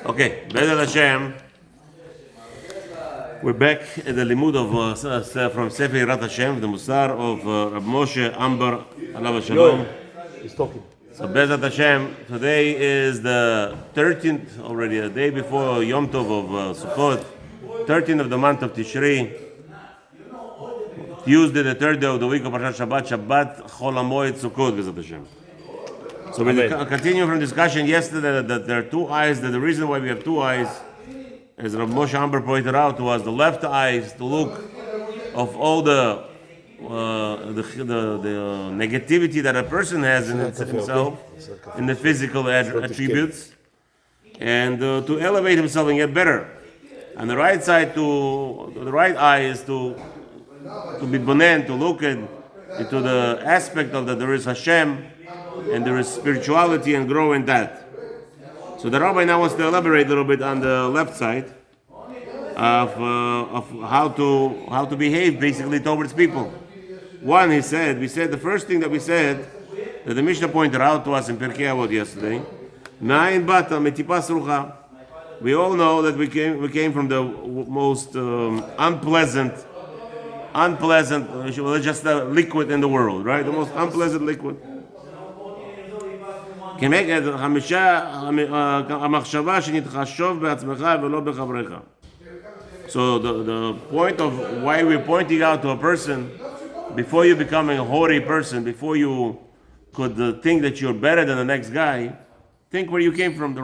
Okay, Bezat Hashem. We're back at the limud of from Sefer Yirat Hashem, the Musar of Rab Moshe Ambar Alav Shalom. He's talking. So Bezat Hashem, today is the 13th already, a day before Yom Tov of Sukkot, 13th of the month of Tishri. Tuesday, the third day of the week of Parashat Shabbat, Shabbat Chol HaMoed Sukkot, Bezat Hashem. So we continue from discussion yesterday that there are two eyes, that the reason why we have two eyes, as Rav Moshe Amber pointed out, was the left eye is to look of all the negativity that a person has in himself, in the physical attributes, and to elevate himself and get better. And the right side, the right eye is to be bonen, to look into the aspect of that there is HaShem, and there is spirituality, and grow in that. So the rabbi now wants to elaborate a little bit on the left side of how to behave basically towards people. One, we said the first thing that we said that the Mishnah pointed out to us in Pirkei Avot yesterday. Ma'ayin bata metipas rucha. We all know that we came from the most unpleasant, just a liquid in the world, right? The most unpleasant liquid. So the point of why we're pointing out to a person, before you become a hoary person, before you could think that you're better than the next guy, think where you came from.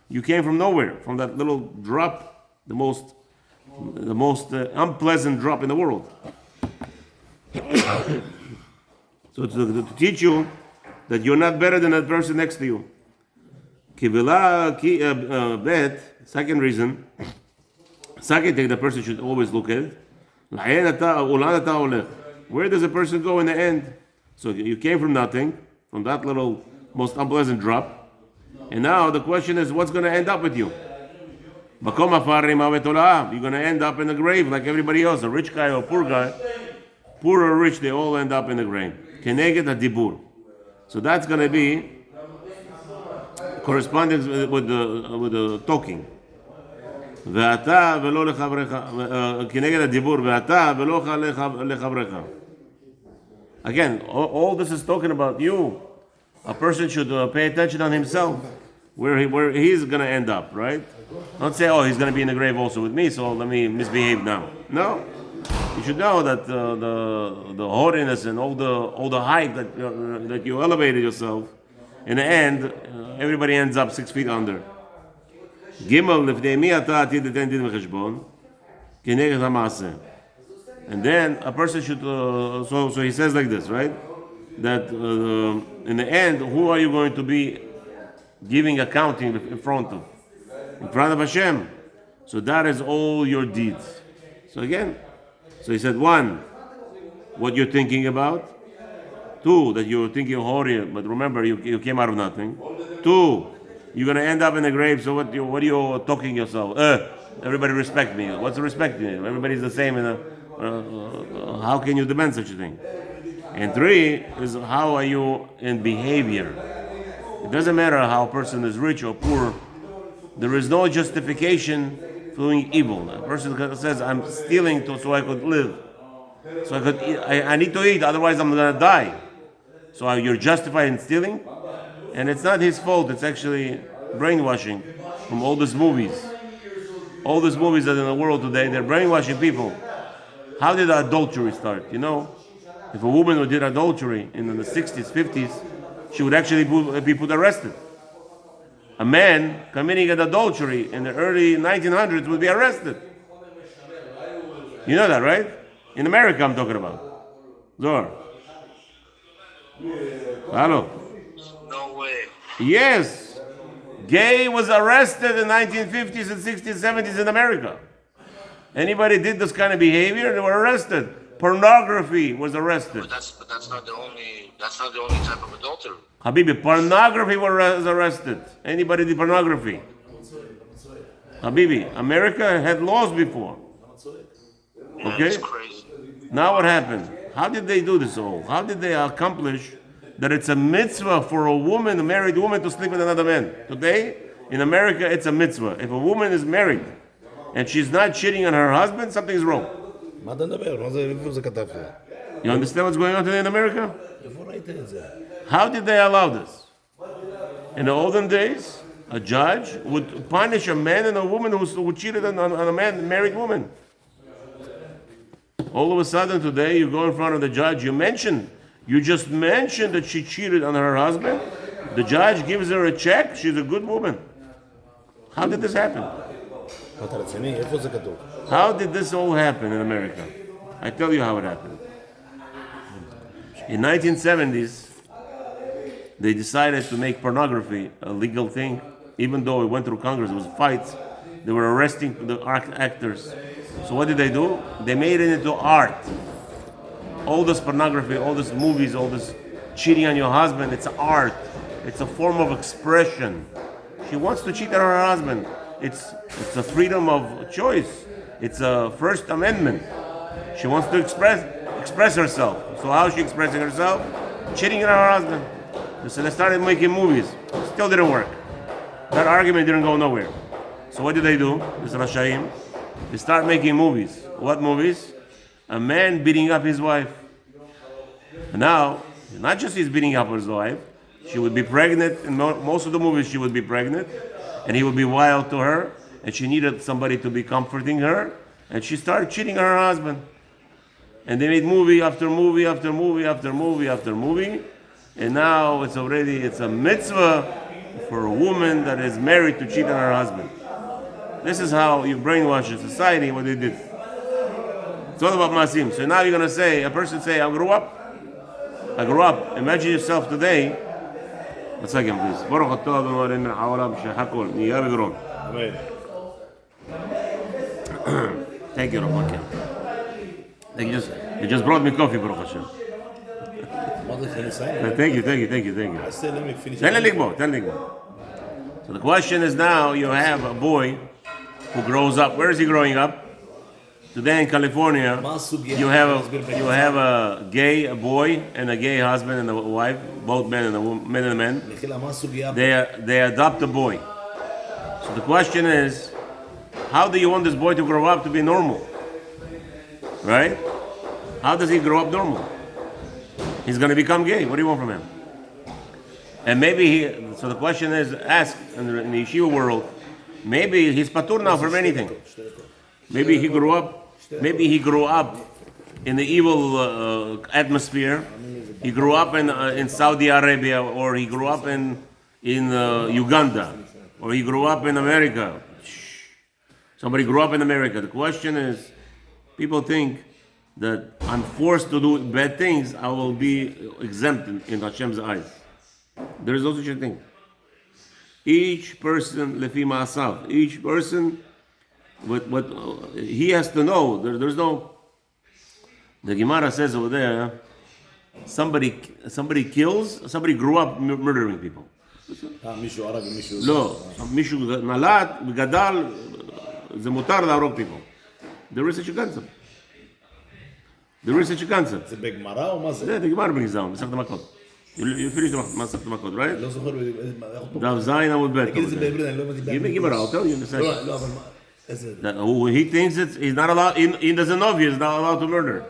You came from nowhere, from that little drop, the most unpleasant drop in the world. So to teach you that you're not better than that person next to you. Second reason, second thing the person should always look at, where does a person go in the end? So you came from nothing, from that little most unpleasant drop, and now the question is, what's going to end up with you? You're going to end up in the grave like everybody else, a rich guy or a poor guy. Poor or rich, they all end up in the grave. So that's going to be corresponding with the talking. Again, all this is talking about you. A person should pay attention on himself, where he's going to end up, right? Don't say, oh, he's going to be in the grave also with me, so let me misbehave now. No. You should know that the holiness and all the height that you elevated yourself, in the end, everybody ends up 6 feet under. And then a person should. So he says like this, right? That in the end, who are you going to be giving accounting in front of? In front of Hashem. So that is all your deeds. So again. So he said, one, what you're thinking about. Two, that you're thinking of hoary, but remember, you came out of nothing. Two, you're going to end up in the grave, so what are you talking yourself? Everybody respect me. What's respecting you? Everybody's the same. How can you demand such a thing? And three is, how are you in behavior? It doesn't matter how a person is rich or poor. There is no justification doing evil. A person says, I'm stealing so I could live. So I could eat. I need to eat, otherwise I'm going to die. So you're justified in stealing? And it's not his fault, it's actually brainwashing from all these movies. All these movies that are in the world today, they're brainwashing people. How did adultery start? You know, if a woman who did adultery in the 60s, 50s, she would actually be put arrested. A man committing an adultery in the early 1900s would be arrested. You know that, right? In America, I'm talking about. Zor. Hello. No way. Yes. Gay was arrested in 1950s and 60s, 70s in America. Anybody did this kind of behavior, they were arrested. Pornography was arrested. But that's not the only type of adultery. Habibi, pornography was arrested. Anybody did pornography? Habibi, America had laws before. Okay? That's crazy. Now what happened? How did they do this all? How did they accomplish that it's a mitzvah for a woman, a married woman, to sleep with another man? Today, In America, it's a mitzvah. If a woman is married and she's not cheating on her husband, something's wrong. מה אתה מדבר? איפה זה כתב? You understand what's going on today in America? איפה ראית את זה? How did they allow this? In the olden days, a judge would punish a man and a woman who cheated on a married woman. All of a sudden today, you go in front of the judge, you just mentioned that she cheated on her husband. The judge gives her a check, she's a good woman. How did this happen? אתה רציני? איפה זה כתוב? How did this all happen in America? I tell you how it happened. In 1970s, they decided to make pornography a legal thing. Even though it went through Congress, there was fights. They were arresting the actors. So what did they do? They made it into art. All this pornography, all this movies, all this cheating on your husband, it's art. It's a form of expression. She wants to cheat on her husband. It's a freedom of choice. It's a First Amendment. She wants to express herself. So how is she expressing herself? Cheating on her husband. So they started making movies. Still didn't work. That argument didn't go nowhere. So what did they do? This Rashaim. They start making movies. What movies? A man beating up his wife. And now, not just he's beating up his wife, she would be pregnant. In most of the movies, she would be pregnant. And he would be wild to her. And she needed somebody to be comforting her. And she started cheating on her husband. And they made movie after movie after movie after movie after movie. And now it's a mitzvah for a woman that is married to cheat on her husband. This is how you brainwash a society, what they did. It's all about masim. So now you're going to say, a person say, I grew up. Imagine yourself today. A second, please. Baruch atah Adonai Eloheinu haolam shehakol niyeh b'gron. Amen. Thank you, Rabbi. You just brought me coffee, Baruch Hashem. Thank you. I said, let me finish. Tell me. So the question is now, you have a boy who grows up. Where is he growing up? Today in California, you have a gay boy and a gay husband and a wife, both men and a man. They adopt a boy. So the question is, how do you want this boy to grow up to be normal? Right? How does he grow up normal? He's going to become gay. What do you want from him? And so the question is, ask in the yeshiva world, maybe he's patur now from anything. Maybe he grew up in the evil atmosphere. He grew up in Saudi Arabia, or he grew up in Uganda, or he grew up in America. Somebody grew up in America. The question is, people think that I'm forced to do bad things, I will be exempt in Hashem's eyes. There is no such a thing. Each person, lefi ma'asav, each person, what he has to know. There's no. The Gemara says over there, somebody grew up murdering people. לא, מישהו נולד וגדל, זה מותר להרוג people. There is such a concept. זה בגמרא או מה זה? זה, the Gemara brings down, מסכת מכות. You finished מסכת מכות, right? לא זוכר. דף זין עמוד ב'. תגיד את זה בעברית, אני לא מבין. Give me Gemara, I'll tell you in a second. לא, אבל מה? איזה... He thinks he's not allowed, he doesn't know if he's not allowed to murder.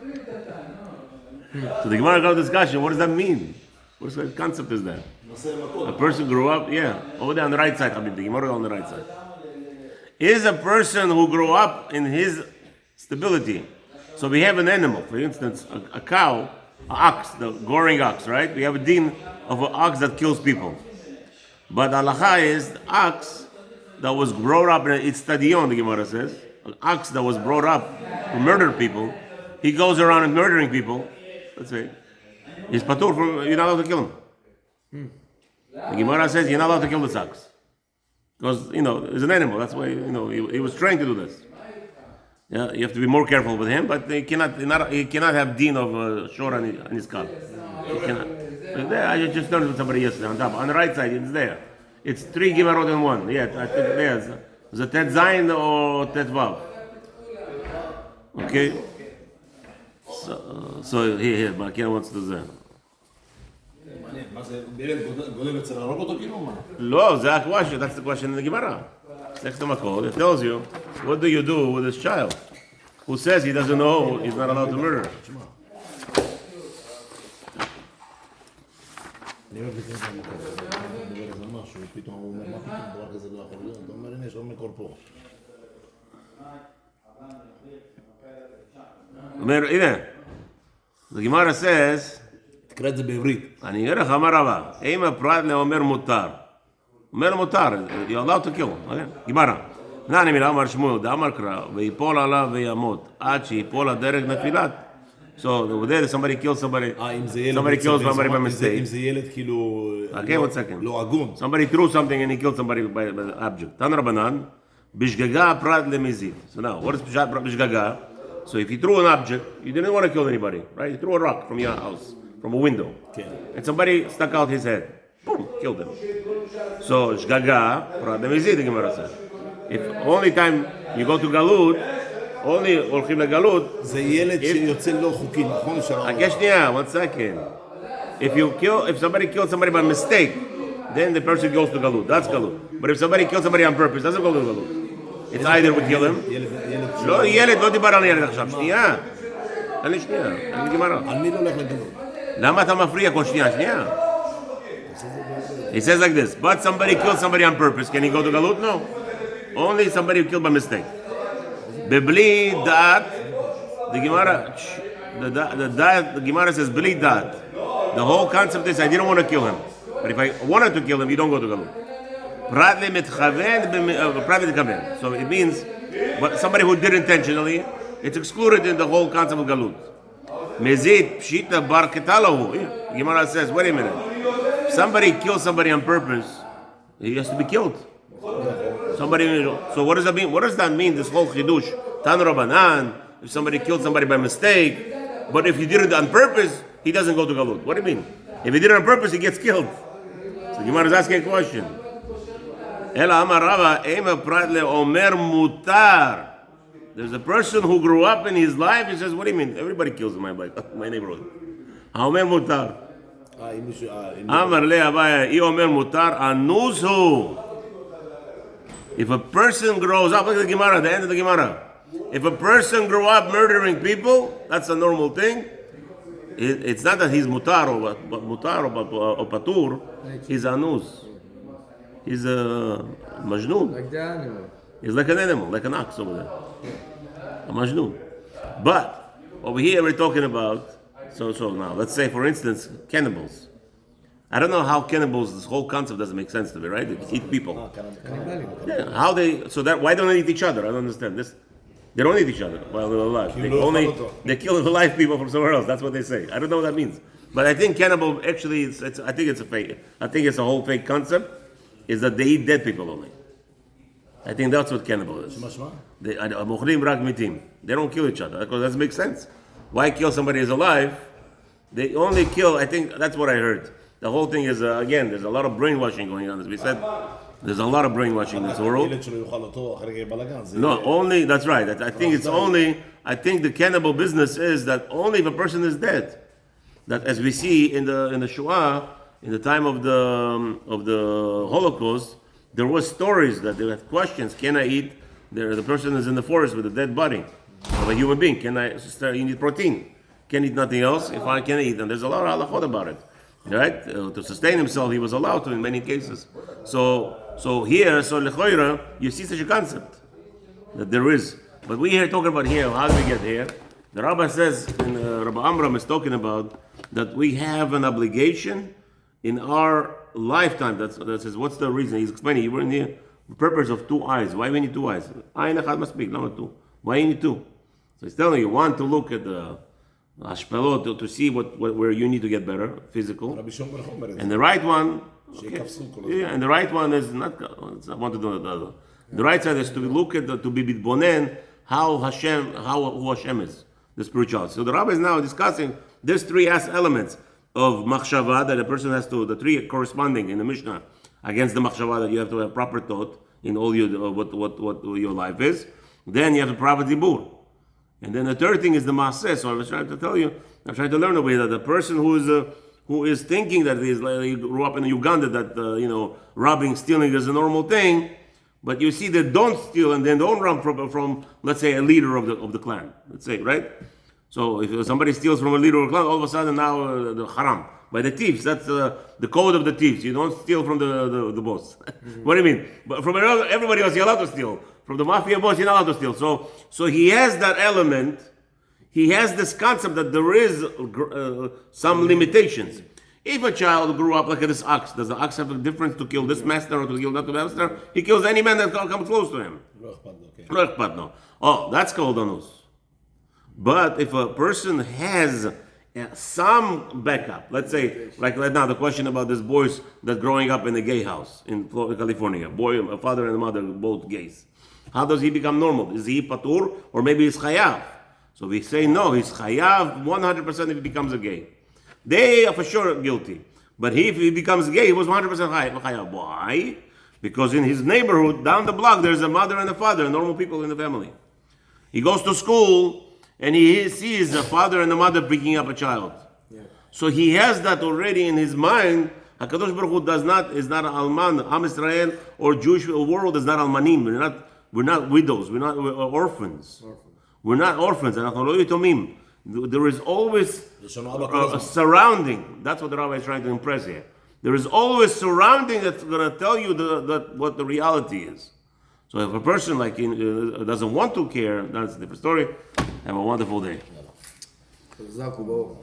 So the Gemara got a discussion, what does that mean? What kind of concept is that? A person grew up, over there on the right side, the Gemara on the right side. Is a person who grew up in his stability. So we have an animal, for instance, a cow, an ox, the goring ox, right? We have a din of an ox that kills people. But halacha is the ox that was brought up in its stadion, the Gemara says, an ox that was brought up to murder people, he goes around and murdering people, let's say, he's patur from, you're not allowed to kill him. The Gemara says you're not allowed to kill this ox. Because, it's an animal, that's why, he was trained to do this. Yeah, you have to be more careful with him, but he cannot have din of shore on his skull. He cannot. There, I just learned with somebody yesterday on top. On the right side, it's there. It's 3 Gemarot in one. Yeah, I think there's a Tet Zayin or Tet Vav. Okay? So here, Makina wants to say. מעניין, מה זה, ילד גודל אצל להרוג אותו כאילו? מה? לא, זה ה-question, that's the question in the Gemara. Next to Makol, it tells you, what do you do with this child? Who says he doesn't know he's not allowed to murder? אני אוהב לקרוא את המקור, אני מדבר איזה משהו, פתאום הוא אומר, מה פתאום דבר כזה לא יכול להיות? אתה אומר, הנה, יש עוד מקור פה. אומר, הנה, the Gemara says, תקרא את זה בעברית. אני אראה לך מה רבה, אם הפרט לאומר מותר. אומר מותר, you're allowed to kill, okay? Gemara. נעני מילה אמר שמואל, דאמר קרא, ויפול עליו וימות, עד שיפול הדרג נפילת. So over there somebody kills somebody, somebody kills somebody by mistake. אם זה ילד כאילו... Okay, one second. לא הגון. Somebody threw something and he killed somebody by the object. תן רבנן, בשגגה פרט למזיד. So now, what is בשגגה? So if you threw an object, you didn't want to kill anybody, right? You threw a rock from your house, from a window. כן. And somebody stuck out his head. Boom, killed him. So, שגגה פרט למזיד, the Gemara says. If only time you go to גלות, only הולכים לגלות, זה ילד שיוצא לא חוקי, נכון? okay, שנייה, one second. If somebody kills somebody by mistake, then the person goes to galut. That's galut. But if somebody kills somebody on purpose, doesn't go to galut. It's either we kill him. לא, ילד, לא דיבר על ילד עכשיו. שנייה. תן לי שנייה. תן לי גמרא. על מי לא הולך לגלות? למה אתה מפריע כל שנייה? שנייה. He says like this, but somebody killed somebody on purpose. Can he go to galut? No. Only somebody killed by mistake. בבלי דעת, the Gemara says בלי דעת. The whole concept is I didn't want to kill him. But if I wanted to kill him, you don't go to galut. פרט למתכוון, פרט למתכוון. So it means but somebody who did intentionally, it's excluded in the whole concept of galut. מזיד פשיטה בר כתלהו. The Gemara says, wait a minute. If somebody kills somebody on purpose, he has to be killed. Somebody. So what does that mean? What does that mean? This whole chidush, Tan Rabbanan. If somebody killed somebody by mistake, but if he did it on purpose, he doesn't go to galut. What do you mean? If he did it on purpose, he gets killed. So Gemara is asking a question. Ela Amar Rava, Ema Pratle Omer Mutar. There's a person who grew up in his life. He says, "What do you mean? Everybody kills in my neighborhood." Omer Mutar. Amar Le Abaya, I Omer Mutar Anuzu. If a person grows up, look at the Gemara, the end of the Gemara. If a person grew up murdering people, that's a normal thing. It's not that he's mutar or patur. He's anuz. He's a majnun. Like the animal. He's like an animal, like an ox over there. A majnun. But over here we're talking about. So now let's say, for instance, cannibals. I don't know how cannibals, this whole concept doesn't make sense to me, right? They eat people. Yeah, how they, so that, why don't they eat each other? I don't understand this. They don't eat each other while they're alive. They kill alive people from somewhere else. That's what they say. I don't know what that means. But I think cannibal, actually, I think it's a fake. I think it's a whole fake concept, is that they eat dead people only. I think that's what cannibal is. They don't kill each other, because that doesn't make sense. Why kill somebody who's alive? They only kill, I think that's what I heard. The whole thing is, again, there's a lot of brainwashing going on, as we said. There's a lot of brainwashing in this world. No, only, that's right. I think it's only, I think the cannibal business is that only if a person is dead. That, as we see in the Shoah, in the time of the Holocaust, there were stories that they had questions. Can I eat? The person is in the forest with a dead body of a human being. You need protein. Can eat nothing else? If I can eat, and there's a lot of halachot about it. Right? To sustain himself, he was allowed to in many cases. So here, lechoira, you see such a concept that there is. But we here talking about here, how do we get here? The Rabbi says, Rabbi Amram is talking about that we have an obligation in our lifetime. That says, what's the reason? He's explaining, you were in the purpose of 2 eyes. Why we need 2 eyes? Ayin echad maspeak, number 2. Why you need 2? So he's telling you, one, to look at the Ashpelot, to see where you need to get better, physical. And the right one, okay. Yeah, and the right one is not one to do the other. The right side is to look at to be bitbonen who Hashem is, the spirituality. So the Rabbi is now discussing there's 3 elements of machshava that a person has to, the 3 corresponding in the Mishnah against the machshava, that you have to have proper thought in all your what your life is. Then you have the proper dibur. And then the third thing is the maaseh. So I was trying to tell you, I'm trying to learn a way that the person who who is thinking that he grew up in Uganda, that robbing, stealing is a normal thing, but you see they don't steal and then don't run from let's say a leader of the clan, let's say, right? So if somebody steals from a leader of a clan, all of a sudden now the haram by the thieves. That's the code of the thieves. You don't steal from the boss. What do you mean? But from everybody else, you're allowed to steal. From the mafia boss, you're not allowed to steal. So he has that element. He has this concept that there is some limitations. If a child grew up like this ox, does the ox have a difference to kill this master or to kill that master? He kills any man that comes close to him. No. Oh, that's called anus. But if a person has some backup, let's say, like right now, the question about these boys that growing up in a gay house in California, a father and a mother, both gays. How does he become normal? Is he patur or maybe he's chayav? So we say no, he's chayav 100% if he becomes a gay. They are for sure guilty. But if he becomes gay, he was 100% chayav. Why? Because in his neighborhood, down the block, there's a mother and a father, normal people in the family. He goes to school and he sees a father and a mother picking up a child. Yeah. So he has that already in his mind. HaKadosh Baruch Hu is not alman. Am Israel or Jewish world is not almanim. We're not widows. We're orphans. We're not orphans. There is always a surrounding. That's what the rabbi is trying to impress here. There is always surrounding that's going to tell you what the reality is. So if a person doesn't want to care, that's a different story. Have a wonderful day.